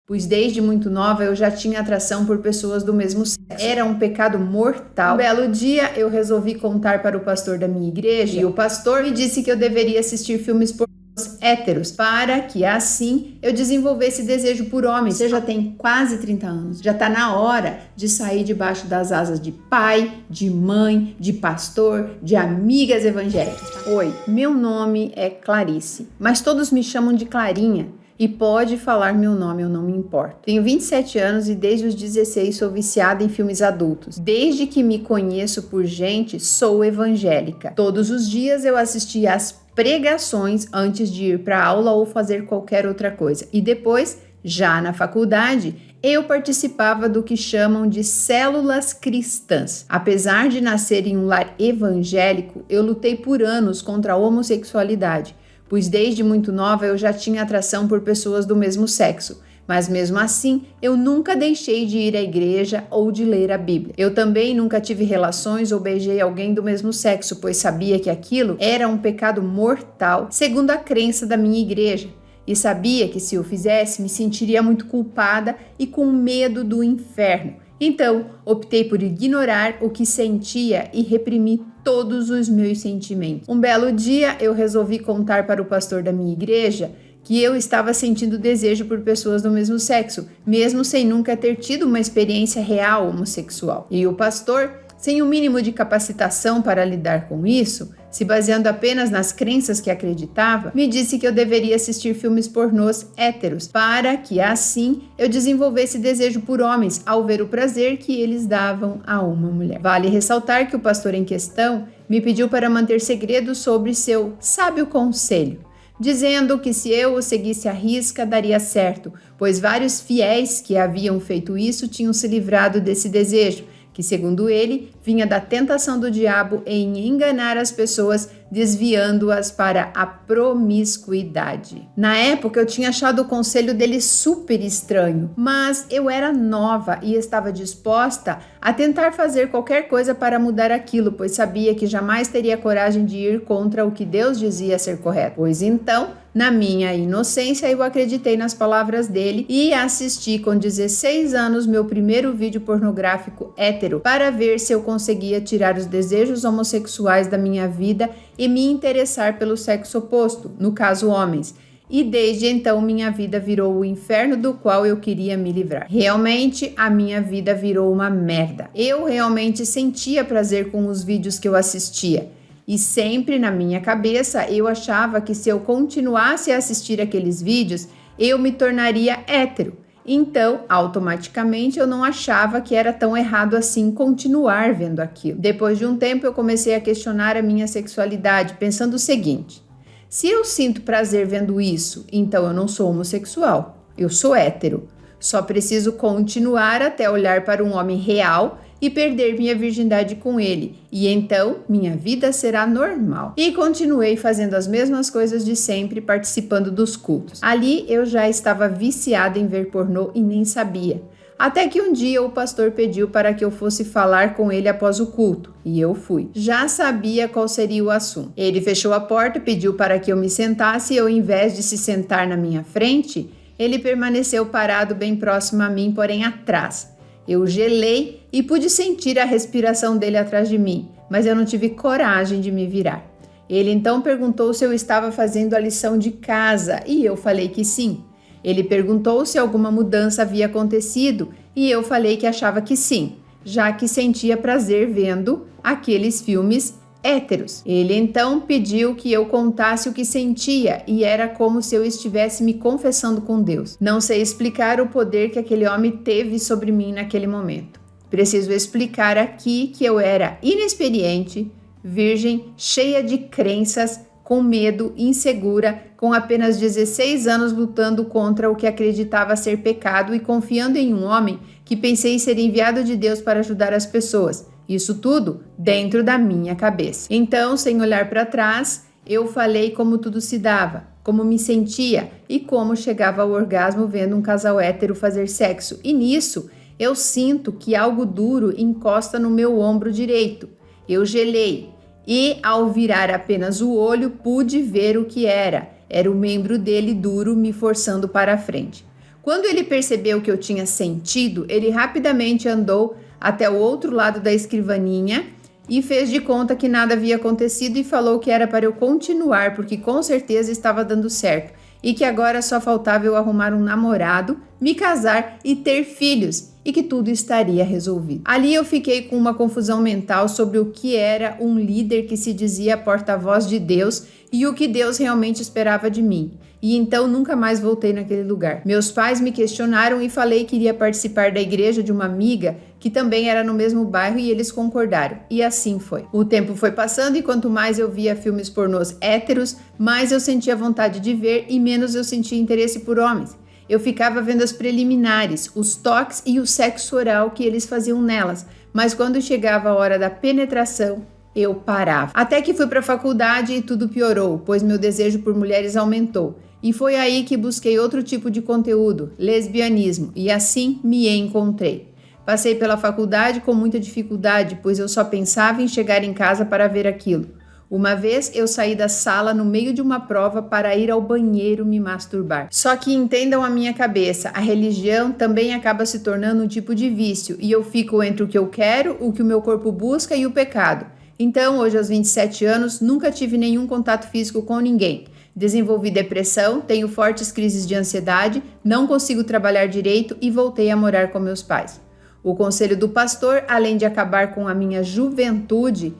pois desde muito nova eu já tinha atração por pessoas do mesmo sexo. Era um pecado mortal. Um belo dia eu resolvi contar para o pastor da minha igreja e o pastor me disse que eu deveria assistir filmes pornôs héteros para que assim eu desenvolvesse desejo por homens. Você já tem quase 30 anos, já está na hora de sair debaixo das asas de pai, de mãe, de pastor, de amigas evangélicas. Oi, meu nome é Clarice, mas todos me chamam de Clarinha. E pode falar meu nome, eu não me importo. Tenho 27 anos e desde os 16 sou viciada em filmes adultos. Desde que me conheço por gente, sou evangélica. Todos os dias eu assistia às pregações antes de ir para aula ou fazer qualquer outra coisa. E depois, já na faculdade, eu participava do que chamam de células cristãs. Apesar de nascer em um lar evangélico, eu lutei por anos contra a homossexualidade, pois desde muito nova eu já tinha atração por pessoas do mesmo sexo. Mas mesmo assim, eu nunca deixei de ir à igreja ou de ler a Bíblia. Eu também nunca tive relações ou beijei alguém do mesmo sexo, pois sabia que aquilo era um pecado mortal, segundo a crença da minha igreja. E sabia que se eu fizesse, me sentiria muito culpada e com medo do inferno. Então, optei por ignorar o que sentia e reprimir todos os meus sentimentos. Um belo dia, eu resolvi contar para o pastor da minha igreja que eu estava sentindo desejo por pessoas do mesmo sexo, mesmo sem nunca ter tido uma experiência real homossexual. E o pastor, sem o mínimo de capacitação para lidar com isso, se baseando apenas nas crenças que acreditava, me disse que eu deveria assistir filmes pornôs héteros, para que assim eu desenvolvesse desejo por homens ao ver o prazer que eles davam a uma mulher. Vale ressaltar que o pastor em questão me pediu para manter segredo sobre seu sábio conselho, dizendo que se eu o seguisse à risca daria certo, pois vários fiéis que haviam feito isso tinham se livrado desse desejo, que, segundo ele, vinha da tentação do diabo em enganar as pessoas, desviando-as para a promiscuidade. Na época, eu tinha achado o conselho dele super estranho, mas eu era nova e estava disposta a tentar fazer qualquer coisa para mudar aquilo, pois sabia que jamais teria coragem de ir contra o que Deus dizia ser correto. Pois então, na minha inocência, eu acreditei nas palavras dele e assisti com 16 anos meu primeiro vídeo pornográfico hétero para ver se eu conseguia tirar os desejos homossexuais da minha vida e me interessar pelo sexo oposto, no caso homens. E desde então minha vida virou o inferno do qual eu queria me livrar. Realmente a minha vida virou uma merda. Eu realmente sentia prazer com os vídeos que eu assistia. E sempre na minha cabeça eu achava que se eu continuasse a assistir aqueles vídeos, eu me tornaria hétero. Então, automaticamente, eu não achava que era tão errado assim continuar vendo aquilo. Depois de um tempo, eu comecei a questionar a minha sexualidade, pensando o seguinte: se eu sinto prazer vendo isso, então eu não sou homossexual, eu sou hétero. Só preciso continuar até olhar para um homem real e perder minha virgindade com ele, e então minha vida será normal. E continuei fazendo as mesmas coisas de sempre, participando dos cultos. Ali eu já estava viciada em ver pornô e nem sabia. Até que um dia o pastor pediu para que eu fosse falar com ele após o culto, e eu fui. Já sabia qual seria o assunto. Ele fechou a porta, pediu para que eu me sentasse e ao invés de se sentar na minha frente, ele permaneceu parado bem próximo a mim, porém atrás. Eu gelei e pude sentir a respiração dele atrás de mim, mas eu não tive coragem de me virar. Ele então perguntou se eu estava fazendo a lição de casa e eu falei que sim. Ele perguntou se alguma mudança havia acontecido e eu falei que achava que sim, já que sentia prazer vendo aqueles filmes héteros. Ele então pediu que eu contasse o que sentia e era como se eu estivesse me confessando com Deus. Não sei explicar o poder que aquele homem teve sobre mim naquele momento. Preciso explicar aqui que eu era inexperiente, virgem, cheia de crenças, com medo, insegura, com apenas 16 anos lutando contra o que acreditava ser pecado e confiando em um homem que pensei ser enviado de Deus para ajudar as pessoas. Isso tudo dentro da minha cabeça. Então, sem olhar para trás, eu falei como tudo se dava, como me sentia e como chegava ao orgasmo vendo um casal hétero fazer sexo. E nisso, eu sinto que algo duro encosta no meu ombro direito. Eu gelei e, ao virar apenas o olho, pude ver o que era. Era o membro dele duro me forçando para a frente. Quando ele percebeu que eu tinha sentido, ele rapidamente andou até o outro lado da escrivaninha e fez de conta que nada havia acontecido e falou que era para eu continuar, porque com certeza estava dando certo e que agora só faltava eu arrumar um namorado, me casar e ter filhos e que tudo estaria resolvido. Ali eu fiquei com uma confusão mental sobre o que era um líder que se dizia porta-voz de Deus e o que Deus realmente esperava de mim. E então nunca mais voltei naquele lugar. Meus pais me questionaram e falei que iria participar da igreja de uma amiga que também era no mesmo bairro e eles concordaram. E assim foi. O tempo foi passando e quanto mais eu via filmes pornôs héteros, mais eu sentia vontade de ver e menos eu sentia interesse por homens. Eu ficava vendo as preliminares, os toques e o sexo oral que eles faziam nelas, mas quando chegava a hora da penetração, eu parava. Até que fui para a faculdade e tudo piorou, pois meu desejo por mulheres aumentou. E foi aí que busquei outro tipo de conteúdo, lesbianismo, e assim me encontrei. Passei pela faculdade com muita dificuldade, pois eu só pensava em chegar em casa para ver aquilo. Uma vez eu saí da sala no meio de uma prova para ir ao banheiro me masturbar. Só que entendam a minha cabeça, a religião também acaba se tornando um tipo de vício e eu fico entre o que eu quero, o que o meu corpo busca e o pecado. Então, hoje aos 27 anos, nunca tive nenhum contato físico com ninguém. Desenvolvi depressão, tenho fortes crises de ansiedade, não consigo trabalhar direito e voltei a morar com meus pais. O conselho do pastor, além de acabar com a minha juventude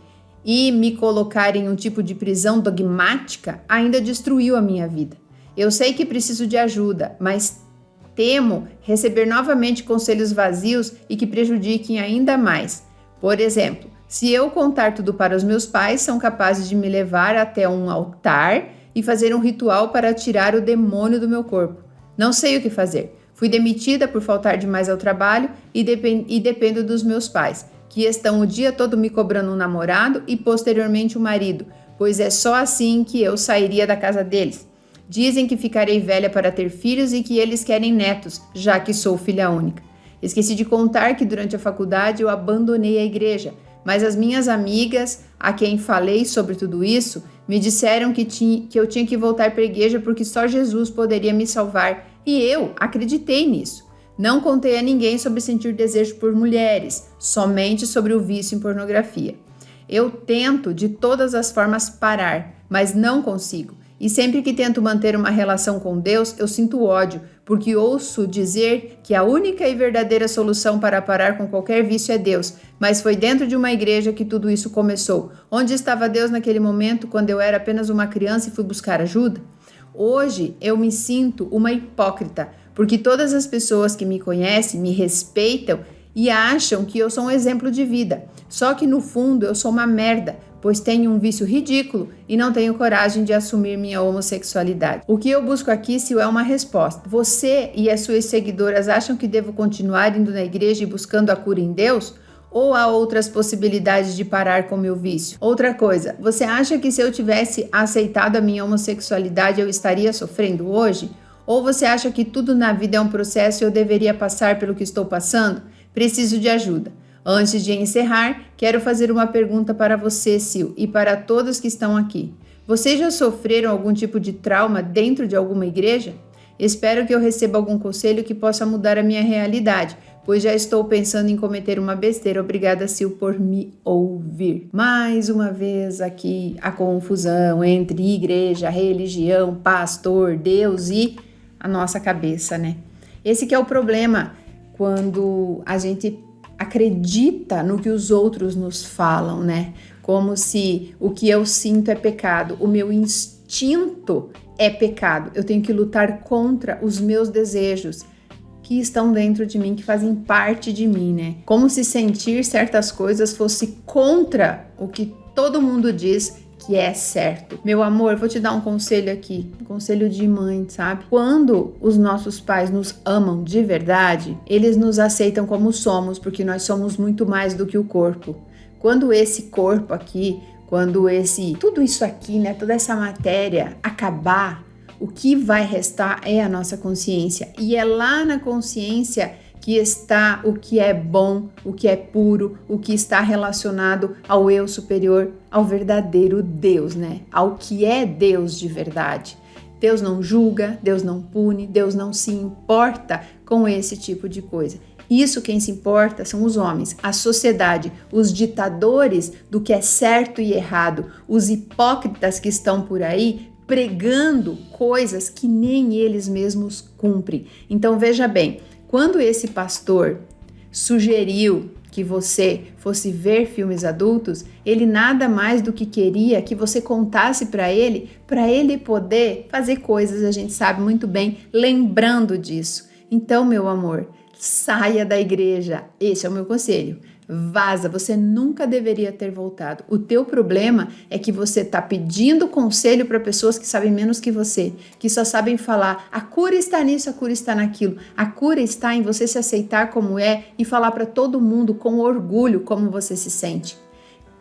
e me colocar em um tipo de prisão dogmática, ainda destruiu a minha vida. Eu sei que preciso de ajuda, mas temo receber novamente conselhos vazios e que prejudiquem ainda mais. Por exemplo, se eu contar tudo para os meus pais, são capazes de me levar até um altar e fazer um ritual para tirar o demônio do meu corpo. Não sei o que fazer. Fui demitida por faltar demais ao trabalho e dependo dos meus pais, que estão o dia todo me cobrando um namorado e posteriormente um marido, pois é só assim que eu sairia da casa deles. Dizem que ficarei velha para ter filhos e que eles querem netos, já que sou filha única. Esqueci de contar que durante a faculdade eu abandonei a igreja, mas as minhas amigas, a quem falei sobre tudo isso, me disseram que eu tinha que voltar para a igreja porque só Jesus poderia me salvar e eu acreditei nisso. Não contei a ninguém sobre sentir desejo por mulheres, somente sobre o vício em pornografia. Eu tento de todas as formas parar, mas não consigo. E sempre que tento manter uma relação com Deus, eu sinto ódio, porque ouço dizer que a única e verdadeira solução para parar com qualquer vício é Deus. Mas foi dentro de uma igreja que tudo isso começou. Onde estava Deus naquele momento, quando eu era apenas uma criança e fui buscar ajuda? Hoje eu me sinto uma hipócrita, porque todas as pessoas que me conhecem me respeitam e acham que eu sou um exemplo de vida. Só que no fundo eu sou uma merda, pois tenho um vício ridículo e não tenho coragem de assumir minha homossexualidade. O que eu busco aqui, Sil, é uma resposta. Você e as suas seguidoras acham que devo continuar indo na igreja e buscando a cura em Deus? Ou há outras possibilidades de parar com meu vício? Outra coisa, você acha que se eu tivesse aceitado a minha homossexualidade eu estaria sofrendo hoje? Ou você acha que tudo na vida é um processo e eu deveria passar pelo que estou passando? Preciso de ajuda. Antes de encerrar, quero fazer uma pergunta para você, Sil, e para todos que estão aqui. Vocês já sofreram algum tipo de trauma dentro de alguma igreja? Espero que eu receba algum conselho que possa mudar a minha realidade, pois já estou pensando em cometer uma besteira. Obrigada, Sil, por me ouvir. Mais uma vez aqui a confusão entre igreja, religião, pastor, Deus e a nossa cabeça, né? Esse que é o problema quando a gente acredita no que os outros nos falam, né? Como se o que eu sinto é pecado, o meu instinto é pecado. Eu tenho que lutar contra os meus desejos que estão dentro de mim, que fazem parte de mim, né? Como se sentir certas coisas fosse contra o que todo mundo diz que é certo. Meu amor, vou te dar um conselho aqui, um conselho de mãe, sabe? Quando os nossos pais nos amam de verdade, eles nos aceitam como somos, porque nós somos muito mais do que o corpo. Quando esse corpo aqui, tudo isso aqui, né, toda essa matéria acabar, o que vai restar é a nossa consciência. E é lá na consciência que está o que é bom, o que é puro, o que está relacionado ao eu superior, ao verdadeiro Deus, né? Ao que é Deus de verdade. Deus não julga, Deus não pune, Deus não se importa com esse tipo de coisa. Isso quem se importa são os homens, a sociedade, os ditadores do que é certo e errado, os hipócritas que estão por aí pregando coisas que nem eles mesmos cumprem. Então veja bem, quando esse pastor sugeriu que você fosse ver filmes adultos, ele nada mais do que queria que você contasse para ele poder fazer coisas, a gente sabe muito bem, lembrando disso. Então, meu amor, saia da igreja. Esse é o meu conselho. Vaza, você nunca deveria ter voltado. O teu problema é que você está pedindo conselho para pessoas que sabem menos que você, que só sabem falar, a cura está nisso, a cura está naquilo. A cura está em você se aceitar como é e falar para todo mundo com orgulho como você se sente.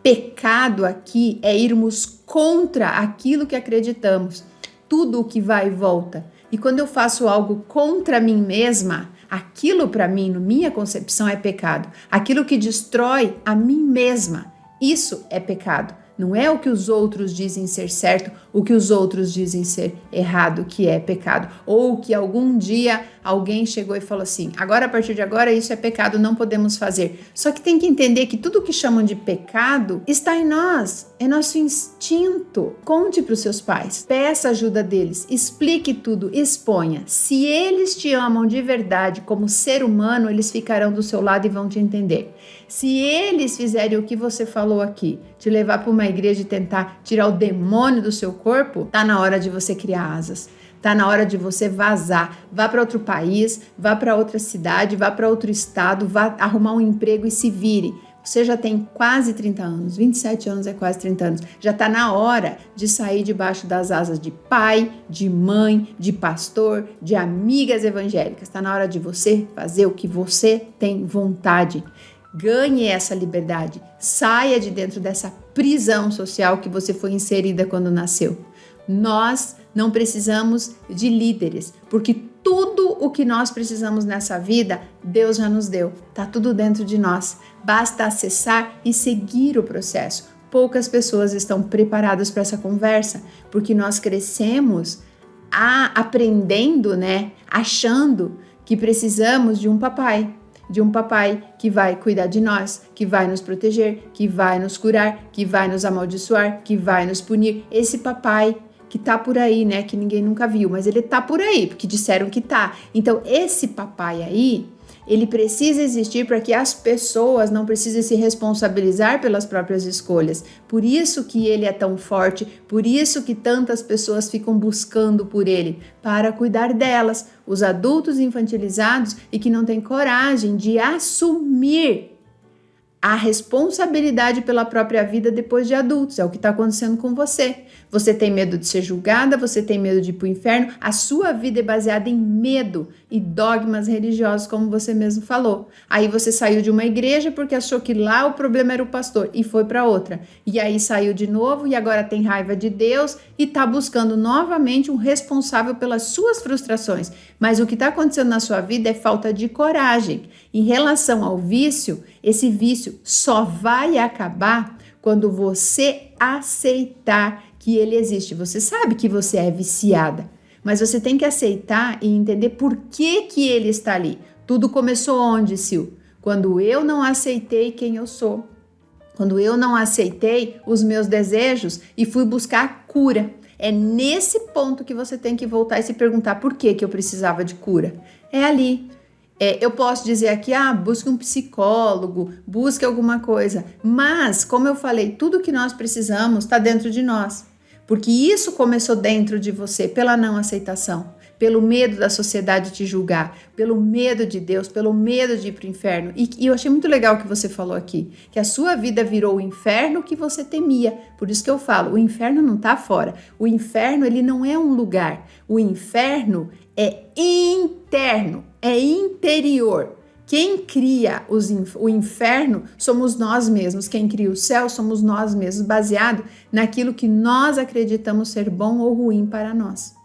Pecado aqui é irmos contra aquilo que acreditamos. Tudo o que vai e volta. E quando eu faço algo contra mim mesma, aquilo para mim, na minha concepção, é pecado. Aquilo que destrói a mim mesma, isso é pecado. Não é o que os outros dizem ser certo, o que os outros dizem ser errado, que é pecado. Ou que algum dia alguém chegou e falou assim, agora a partir de agora isso é pecado, não podemos fazer. Só que tem que entender que tudo que chamam de pecado está em nós, é nosso instinto. Conte para os seus pais, peça ajuda deles, explique tudo, exponha. Se eles te amam de verdade como ser humano, eles ficarão do seu lado e vão te entender. Se eles fizerem o que você falou aqui, te levar para uma igreja e tentar tirar o demônio do seu corpo, tá na hora de você criar asas. Tá na hora de você vazar. Vá para outro país, vá para outra cidade, vá para outro estado, vá arrumar um emprego e se vire. Você já tem quase 30 anos, 27 anos é quase 30 anos. Já tá na hora de sair debaixo das asas de pai, de mãe, de pastor, de amigas evangélicas. Tá na hora de você fazer o que você tem vontade. Ganhe essa liberdade, saia de dentro dessa prisão social que você foi inserida quando nasceu. Nós não precisamos de líderes, porque tudo o que nós precisamos nessa vida, Deus já nos deu. Tá tudo dentro de nós. Basta acessar e seguir o processo. Poucas pessoas estão preparadas para essa conversa, porque nós crescemos aprendendo, achando que precisamos de um papai que vai cuidar de nós, que vai nos proteger, que vai nos curar, que vai nos amaldiçoar, que vai nos punir. Esse papai que tá por aí, que ninguém nunca viu, mas ele tá por aí, porque disseram que tá. Então, esse papai aí, ele precisa existir para que as pessoas não precisem se responsabilizar pelas próprias escolhas. Por isso que ele é tão forte, por isso que tantas pessoas ficam buscando por ele, para cuidar delas, os adultos infantilizados e que não têm coragem de assumir a responsabilidade pela própria vida depois de adultos. É o que está acontecendo com você. Você tem medo de ser julgada, você tem medo de ir para o inferno. A sua vida é baseada em medo e dogmas religiosos, como você mesmo falou. Aí você saiu de uma igreja porque achou que lá o problema era o pastor e foi para outra. E aí saiu de novo e agora tem raiva de Deus e está buscando novamente um responsável pelas suas frustrações. Mas o que está acontecendo na sua vida é falta de coragem. Em relação ao vício, esse vício só vai acabar quando você aceitar que ele existe. Você sabe que você é viciada, mas você tem que aceitar e entender por que ele está ali. Tudo começou onde, Sil? Quando eu não aceitei quem eu sou. Quando eu não aceitei os meus desejos e fui buscar cura. É nesse ponto que você tem que voltar e se perguntar por que eu precisava de cura. É ali. Eu posso dizer aqui, busque um psicólogo, busque alguma coisa. Mas, como eu falei, tudo que nós precisamos está dentro de nós. Porque isso começou dentro de você, pela não aceitação, pelo medo da sociedade te julgar, pelo medo de Deus, pelo medo de ir para o inferno. E eu achei muito legal o que você falou aqui, que a sua vida virou o inferno que você temia. Por isso que eu falo, o inferno não está fora. O inferno, ele não é um lugar. O inferno é interno, é interior. Quem cria o inferno somos nós mesmos. Quem cria o céu somos nós mesmos, baseado naquilo que nós acreditamos ser bom ou ruim para nós.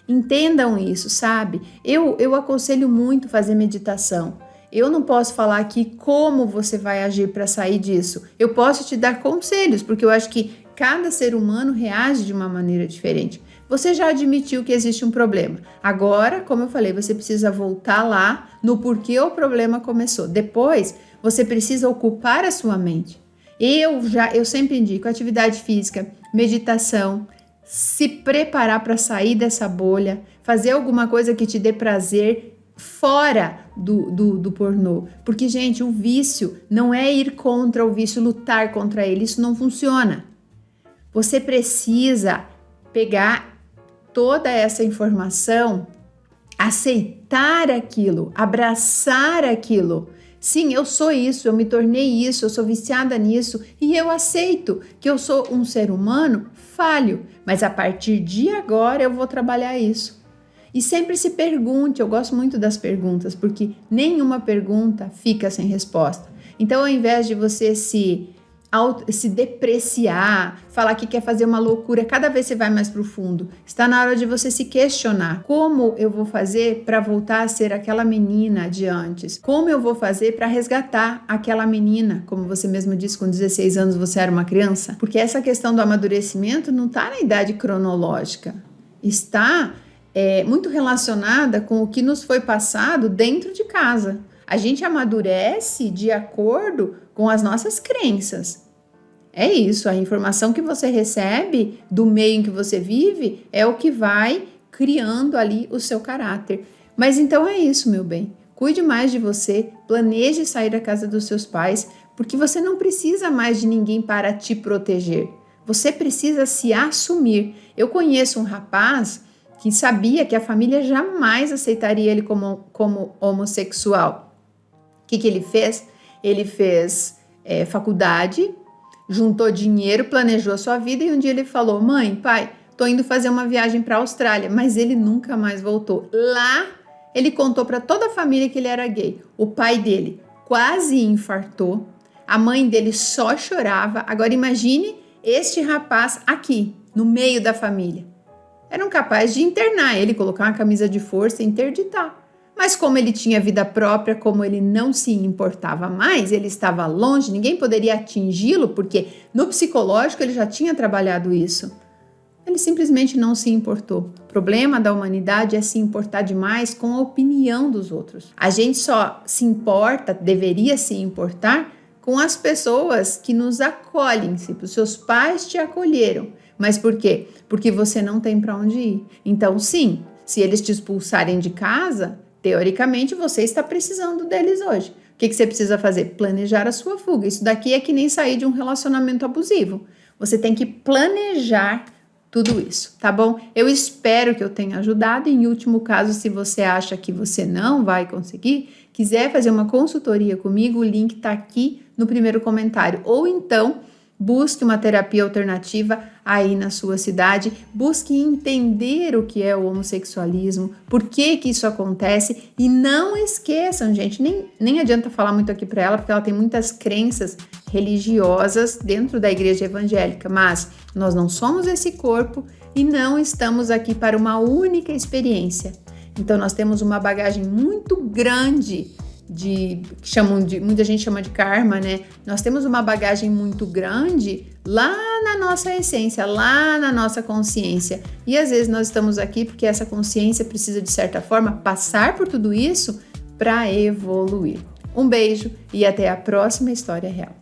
Entendam isso, sabe? Eu aconselho muito fazer meditação. Eu não posso falar aqui como você vai agir para sair disso. Eu posso te dar conselhos, porque eu acho que cada ser humano reage de uma maneira diferente. Você já admitiu que existe um problema. Agora, como eu falei, você precisa voltar lá no porquê o problema começou. Depois, você precisa ocupar a sua mente. Eu sempre indico atividade física, meditação, se preparar para sair dessa bolha, fazer alguma coisa que te dê prazer fora do pornô. Porque, gente, o vício não é ir contra o vício, lutar contra ele. Isso não funciona. Você precisa pegar toda essa informação, aceitar aquilo, abraçar aquilo. Sim, eu sou isso, eu me tornei isso, eu sou viciada nisso e eu aceito que eu sou um ser humano falho, mas a partir de agora eu vou trabalhar isso. E sempre se pergunte, eu gosto muito das perguntas, porque nenhuma pergunta fica sem resposta. Então, ao invés de você se depreciar, falar que quer fazer uma loucura, cada vez você vai mais profundo. Está na hora de você se questionar. Como eu vou fazer para voltar a ser aquela menina de antes? Como eu vou fazer para resgatar aquela menina? Como você mesmo disse, com 16 anos você era uma criança? Porque essa questão do amadurecimento não está na idade cronológica. Está muito relacionada com o que nos foi passado dentro de casa. A gente amadurece de acordo com as nossas crenças. É isso, a informação que você recebe do meio em que você vive é o que vai criando ali o seu caráter. Mas então é isso, meu bem. Cuide mais de você, planeje sair da casa dos seus pais, porque você não precisa mais de ninguém para te proteger. Você precisa se assumir. Eu conheço um rapaz que sabia que a família jamais aceitaria ele como homossexual. O que ele fez? Ele fez faculdade, juntou dinheiro, planejou a sua vida e um dia ele falou: mãe, pai, tô indo fazer uma viagem para a Austrália, mas ele nunca mais voltou. Lá, ele contou para toda a família que ele era gay. O pai dele quase infartou, a mãe dele só chorava. Agora imagine este rapaz aqui, no meio da família. Eram capazes de internar ele, colocar uma camisa de força e interditar. Mas como ele tinha vida própria, como ele não se importava mais, ele estava longe, ninguém poderia atingi-lo, porque no psicológico ele já tinha trabalhado isso. Ele simplesmente não se importou. O problema da humanidade é se importar demais com a opinião dos outros. A gente só se importa, deveria se importar, com as pessoas que nos acolhem. Se os seus pais te acolheram. Mas por quê? Porque você não tem para onde ir. Então, sim, se eles te expulsarem de casa, teoricamente você está precisando deles hoje. O que você precisa fazer? Planejar a sua fuga. Isso daqui é que nem sair de um relacionamento abusivo. Você tem que planejar tudo isso, tá bom? Eu espero que eu tenha ajudado. Em último caso, se você acha que você não vai conseguir, quiser fazer uma consultoria comigo, o link tá aqui no primeiro comentário. Ou então, busque uma terapia alternativa aí na sua cidade, busque entender o que é o homossexualismo, por que isso acontece e não esqueçam, gente, nem adianta falar muito aqui para ela, porque ela tem muitas crenças religiosas dentro da igreja evangélica, mas nós não somos esse corpo e não estamos aqui para uma única experiência. Então nós temos uma bagagem muito grande muita gente chama de karma, né? Nós temos uma bagagem muito grande lá na nossa essência, lá na nossa consciência. E às vezes nós estamos aqui porque essa consciência precisa, de certa forma, passar por tudo isso para evoluir. Um beijo e até a próxima História Real.